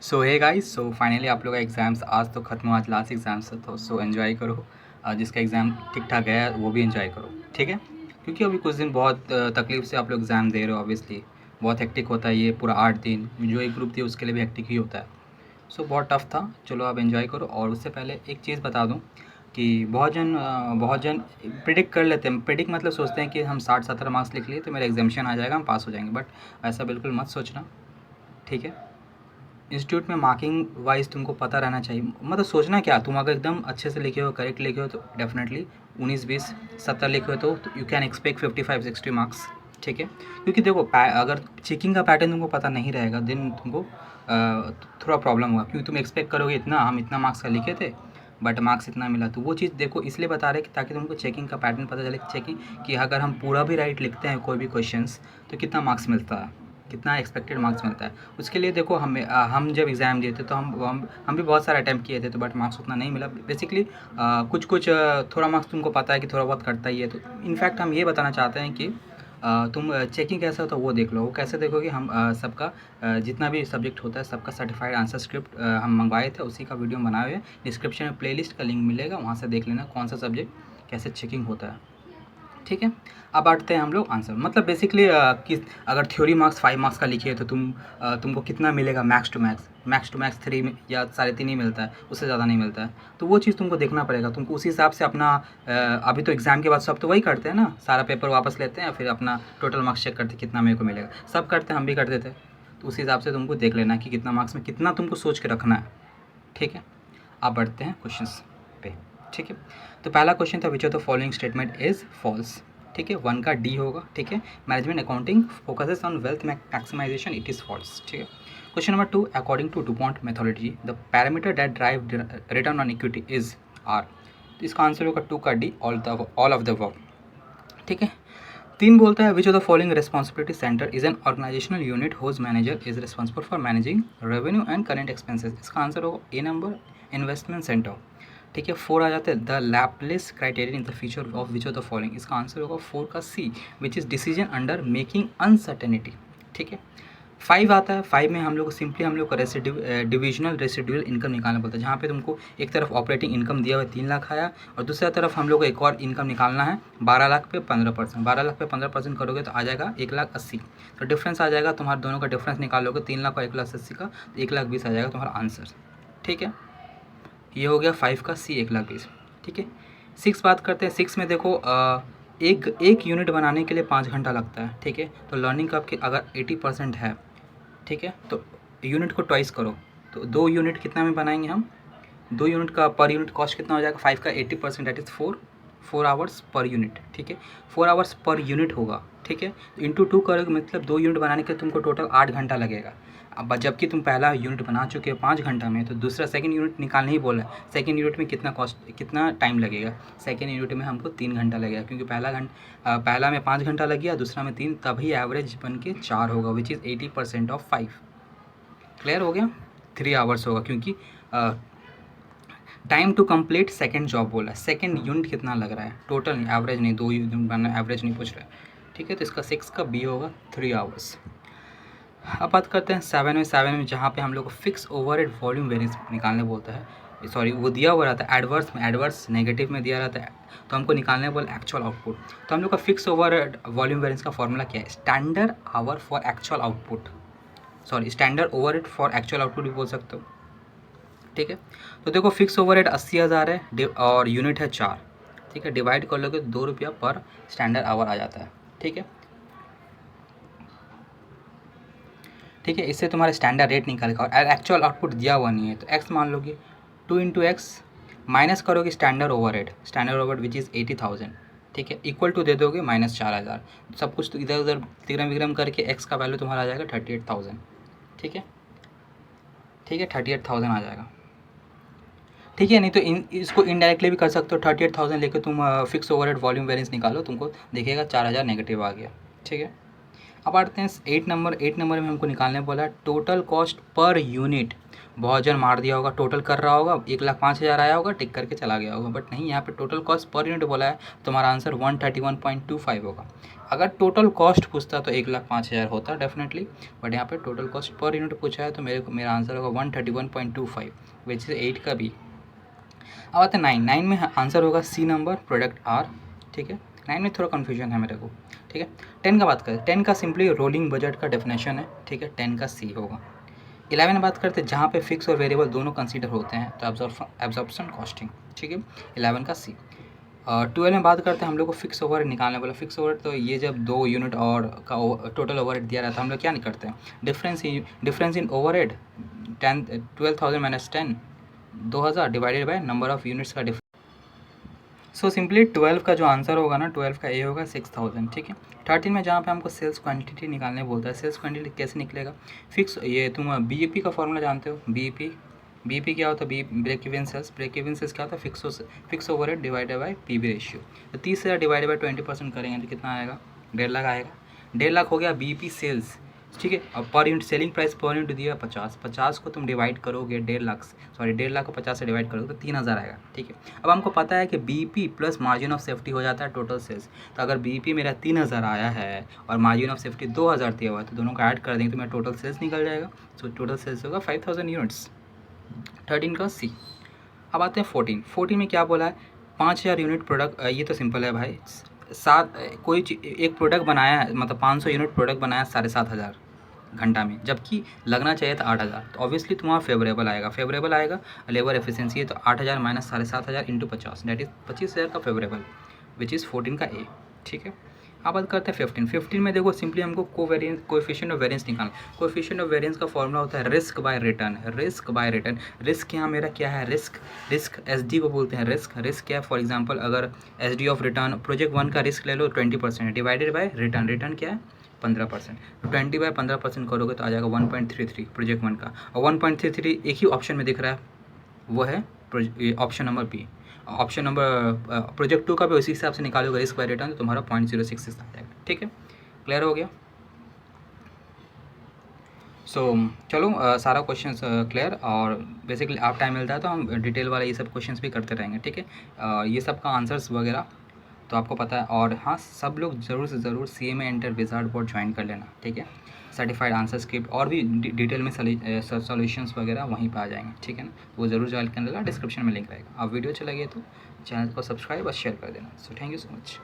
सो hey guys, so finally आप लोग का एग्ज़ाम्स आज तो ख़त्म हुआ, आज लास्ट एग्ज़ाम्स है तो सो एन्जॉय करो। जिसका एग्ज़ाम ठीक ठाक गया है वो भी एन्जॉय करो, ठीक है। क्योंकि अभी कुछ दिन बहुत तकलीफ़ से आप लोग एग्ज़ाम दे रहे हो। ऑब्वियसली बहुत हेक्टिक होता है ये पूरा 8 दिन। जो एक ग्रुप थी उसके लिए भी हेक्टिक ही होता है। सो बहुत टफ था। चलो आप एन्जॉय करो। और उससे पहले एक चीज़ बता दूँ कि बहुत जन प्रिडिक्ट कर लेते हैं। प्रिडिक्ट मतलब सोचते हैं कि हम 60-70 मार्क्स लिख लिए तो मेरा एग्जामेशन आ जाएगा, हम पास हो जाएंगे। बट ऐसा बिल्कुल मत सोचना, ठीक है। इंस्टीट्यूट में मार्किंग वाइज तुमको पता रहना चाहिए। मतलब सोचना क्या, तुम अगर एकदम अच्छे से लिखे हो, करेक्ट लिखे हो तो डेफिनेटली 19-20-70 लिखे हो तो यू कैन एक्सपेक्ट 55-60 मार्क्स, ठीक है। क्योंकि देखो अगर चेकिंग का पैटर्न तुमको पता नहीं रहेगा देन तुमको थोड़ा प्रॉब्लम होगा। क्योंकि तुम एक्सपेक्ट करोगे इतना, हम इतना मार्क्स का लिखे थे बट मार्क्स इतना मिला। तो वो चीज़ देखो इसलिए बता रहे कि ताकि तुमको चेकिंग का पैटर्न पता चले। चेकिंग कि अगर हम पूरा भी राइट लिखते हैं कोई भी क्वेश्चंस तो कितना मार्क्स मिलता है, कितना एक्सपेक्टेड मार्क्स मिलता है। उसके लिए देखो हम जब एग्ज़ाम दिए थे तो हम भी बहुत सारे अटैम्प्ट किए थे तो बट मार्क्स उतना नहीं मिला। बेसिकली कुछ कुछ थोड़ा मार्क्स तुमको पता है कि थोड़ा बहुत कटता ही है। तो इनफैक्ट हम ये बताना चाहते हैं कि तुम चेकिंग कैसा होता है वो देख लो। वो कैसे देखोगे, हम सबका जितना भी सब्जेक्ट होता है सबका सर्टिफाइड आंसर स्क्रिप्ट हम मंगवाए थे, उसी का वीडियो बनाए हुए। डिस्क्रिप्शन में प्लेलिस्ट का लिंक मिलेगा, वहाँ से देख लेना कौन सा सब्जेक्ट कैसे चेकिंग होता है, ठीक है। अब बांटते हैं हम लोग आंसर। मतलब बेसिकली किस अगर थ्योरी मार्क्स 5 मार्क्स का लिखिए तो तुमको कितना मिलेगा मैक्स टू मैक्स 3 या 3.5 ही मिलता है, उससे ज़्यादा नहीं मिलता है। तो वो चीज़ तुमको देखना पड़ेगा। तुमको उसी हिसाब से अपना अभी तो एग्ज़ाम के बाद सब तो वही करते हैं ना, सारा पेपर वापस लेते हैं फिर अपना टोटल मार्क्स चेक करते हैं कितना मेरे को मिलेगा। सब करते हैं, हम भी करते थे। तो उसी हिसाब से तुमको देख लेना कि कितना मार्क्स में कितना तुमको सोच के रखना है, ठीक है। अब बढ़ते हैं क्वेश्चंस पे, ठीक है। तो पहला क्वेश्चन था which of the following statement is false, ठीक है। 1 का डी होगा, ठीक है। Management accounting focuses on wealth maximisation, it is false, ठीक है। Question number 2, according to DuPont methodology the parameter that drive return on equity is R. तो इसका आंसर होगा 2 का D, all of the work, ठीक है। 3 बोलता है which of the following responsibility centre is N organisational unit whose manager is responsible for managing revenue and current expenses. इसका answer होगा ए नंबर, इन्वेस्टमेंट सेंटर, ठीक है। 4 आ जाता है the Laplace criterion in the future of which of the following. इसका answer होगा 4 का C, which is decision under making uncertainty, ठीक है। 5 आता है। 5 में हम लोग सिंपली हम लोग का डिविजनल रेसिडुअल इनकम निकालना पड़ता है, जहाँ पे तुमको एक तरफ ऑपरेटिंग इनकम दिया हुआ 3 लाख आया और दूसरा तरफ हम लोग को एक और इनकम निकालना है 12 लाख पे 15%। 12 लाख पे 15% करोगे तो आ जाएगा 1,80,000। तो डिफरेंस आ जाएगा, तुम्हारे दोनों का डिफरेंस निकालोगे 3 लाख और 1,80,000 का, तो 1,20,000 आ जाएगा तुम्हारा आंसर, ठीक है। ये हो गया 5 का सी, 1,20,000, ठीक है। 6 बात करते हैं। 6 में देखो एक यूनिट बनाने के लिए 5 घंटा लगता है, ठीक है। तो लर्निंग कर्व के अगर 80% है, ठीक है, तो यूनिट को ट्वाइस करो तो 2 यूनिट कितना में बनाएंगे हम, 2 यूनिट का पर यूनिट कॉस्ट कितना हो जाएगा, 5 का 80% that is 4 hours per unit, ठीक है। 4 आवर्स पर यूनिट होगा, ठीक है। तो इंटू 2 करोगे मतलब 2 यूनिट बनाने के तुमको टोटल 8 घंटा लगेगा। अब जबकि तुम पहला यूनिट बना चुके हो 5 घंटा में, तो दूसरा सेकंड यूनिट निकालने ही बोला है। सेकंड यूनिट में कितना टाइम लगेगा, सेकंड यूनिट में हमको 3 घंटा लगेगा। क्योंकि पहला में 5 घंटा लग गया, दूसरा में 3, तभी एवरेज बन के 4 होगा, विच इज़ 80% ऑफ 5। क्लियर हो गया। 3 आवर्स होगा क्योंकि time to complete second job बोला है। सेकंड यूनिट कितना लग रहा है, टोटल नहीं, एवरेज नहीं, 2 यूनिट बनना, एवरेज नहीं पूछ रहा है, ठीक है। तो इसका 6 का बी होगा 3 आवर्स। अब बात करते हैं 7 में जहाँ पे हम लोग को फिक्स ओवरहेड वॉल्यूम वेरिएंस निकालने बोलता है। सॉरी, वो दिया हुआ रहता है एडवर्स में, एडवर्स नेगेटिव में दिया रहता है, तो हमको निकालने बोला एक्चुअल आउटपुट। तो हम लोग का फिक्स ओवरहेड वॉल्यूम वेरिएंस का फॉर्मूला क्या है, standard hour for actual output, sorry standard overhead for actual output भी बोल सकते हो, ठीक है। तो देखो फिक्स ओवरहेड 80,000 है और यूनिट है 4, ठीक है। डिवाइड कर लोगे 2 रुपया पर स्टैंडर्ड आवर आ जाता है, ठीक है, ठीक है। इससे तुम्हारा स्टैंडर्ड रेट निकालेगा और एक्चुअल आउटपुट दिया हुआ नहीं है तो एक्स मान लोगे, 2 इंटू एक्स माइनस करोगे स्टैंडर्ड ओवरहेड विच इज़ 80,000, ठीक है, इक्वल टू दे दोगे -4,000। सब कुछ तो इधर उधर तिग्रम विग्रम करके एक्स का वैल्यू तुम्हारा आ जाएगा 38,000, ठीक है, ठीक है, 38,000 आ जाएगा, ठीक है। नहीं तो इसको इनडायरेक्टली भी कर सकते हो। 38,000 लेके तुम फिक्स ओवरहेड वॉल्यूम वेरिएंस निकालो, तुमको देखिएगा 4,000 नेगेटिव आ गया, ठीक है। अब आते हैं 8 नंबर में हमको निकालने बोला है टोटल कॉस्ट पर यूनिट। बहुत जन मार दिया होगा, टोटल कर रहा होगा, 1,05,000 आया होगा, टिक करके चला गया होगा, बट नहीं, यहाँ पे टोटल कॉस्ट पर यूनिट बोला है, तुम्हारा आंसर 131.25 होगा। अगर टोटल कॉस्ट पूछता तो 1,05,000 होता डेफिनेटली, बट यहाँ पे टोटल कॉस्ट पर यूनिट पूछा है तो मेरा आंसर होगा 131.25, विच इज़ 8 का बी। अब आते हैं 9 में आंसर होगा सी नंबर, प्रोडक्ट आर। ठीक है, 9 में थोड़ा कन्फ्यूजन है मेरे को। ठीक है, 10 का बात करें, 10 का सिंपली रोलिंग बजट का डेफिनेशन है। ठीक है, 10 का सी होगा। 11 में बात करते हैं जहाँ पे फिक्स और वेरिएबल दोनों कंसीडर होते हैं तो एब्जॉर्प्शन कॉस्टिंग। ठीक है, 11 का सी। 12 में बात करते हैं हम लोग को फिक्स ओवरहेड निकालने वाला। फिक्स ओवरहेड तो ये जब 2 यूनिट और का टोटल ओवरहेड दिया रहता है हम लोग क्या नहीं करते हैं, difference in overhead 12,000 minus 10, 2,000 divided by number of units का डिफरेंस। सो सिंपली 12 का जो आंसर होगा ना, 12 का ए होगा 6,000। ठीक है, 13 में जहाँ पे हमको सेल्स क्वांटिटी निकालने बोलता है, सेल्स क्वांटिटी कैसे निकलेगा, फिक्स, ये तुम बीईपी का फॉर्मूला जानते हो, बीईपी क्या होता है, बी ब्रेक इवन सेल्स क्या होता है, fix overhead divided by PV ratio. तो 30,000 डिवाइडेड बाय 20% करेंगे तो कितना आएगा, 1.5 लाख आएगा। 1.5 लाख हो गया बीईपी सेल्स। ठीक है, अब per unit selling price per unit दिया 50 को तुम डिवाइड करोगे 1.5 लाख को 50 से डिवाइड करोगे तो 3,000 आएगा। ठीक है, अब हमको पता है कि BEP plus margin of safety हो जाता है टोटल सेल्स। तो अगर बीईपी मेरा 3,000 आया है और मार्जिन ऑफ सेफ्टी 2,000 दिया हुआ है तो दोनों को ऐड कर देंगे तो मेरा टोटल सेल्स निकल जाएगा। सो टोटल सेल्स होगा 5,000 यूनिट्स। 13 का सी। अब आते हैं 14 में क्या बोला है, 5,000 यूनिट प्रोडक्ट। ये तो सिंपल है भाई, एक प्रोडक्ट बनाया है, मतलब 500 यूनिट प्रोडक्ट बनाया 7,500 घंटा में, जबकि लगना चाहिए था 8,000। तो ऑब्वियसली तुम्हारा फेवरेबल आएगा लेबर एफिशिएंसी है तो 8,000 माइनस 7,500 इंटू 50 डेट इज 25,000 का फेवरेबल, विच इज़ 14 का ए। ठीक है, अब बात करते हैं 15 में देखो सिंपली हमको कोएफिशिएंट ऑफ वेरिएंस निकालना। कोएफिशिएंट ऑफ वेरिएंस का फॉर्मूला होता है रिस्क बाय रिटर्न। रिस्क यहाँ मेरा क्या है, रिस्क एसडी को बोलते हैं। रिस्क क्या है, फॉर एग्जांपल अगर एसडी ऑफ रिटर्न प्रोजेक्ट 1 का रिस्क ले लो 20% डिवाइडेड बाय रिटर्न क्या है 15%। तो 20 बाय 15% करोगे तो आ जाएगा 1.33 प्रोजेक्ट 1 का, और 1.33 एक ही ऑप्शन में दिख रहा है, वो है option number B. Option number project 2 का भी उसी हिसाब से निकालोगे रिस्क बाय रिटर्न तो तुम्हारा 0.066 आ जाएगा। ठीक है, क्लियर हो गया। सो चलो सारा क्वेश्चन क्लियर, और बेसिकली आप टाइम मिलता है तो हम डिटेल वाला ये सब क्वेश्चंस भी करते रहेंगे। ठीक है, ये सब का आंसर्स वगैरह तो आपको पता है। और हाँ, सब लोग ज़रूर से ज़रूर CMA inter wizard board join कर लेना। ठीक है, सर्टिफाइड आंसर स्क्रिप्ट और भी डिटेल में सॉल्यूशंस वगैरह वहीं पर आ जाएंगे। ठीक है ना, वो ज़रूर ज्वाइन कर लेना, डिस्क्रिप्शन में लिंक रहेगा। आप वीडियो अच्छा लगे तो चैनल को सब्सक्राइब और शेयर कर देना। So thank you so much.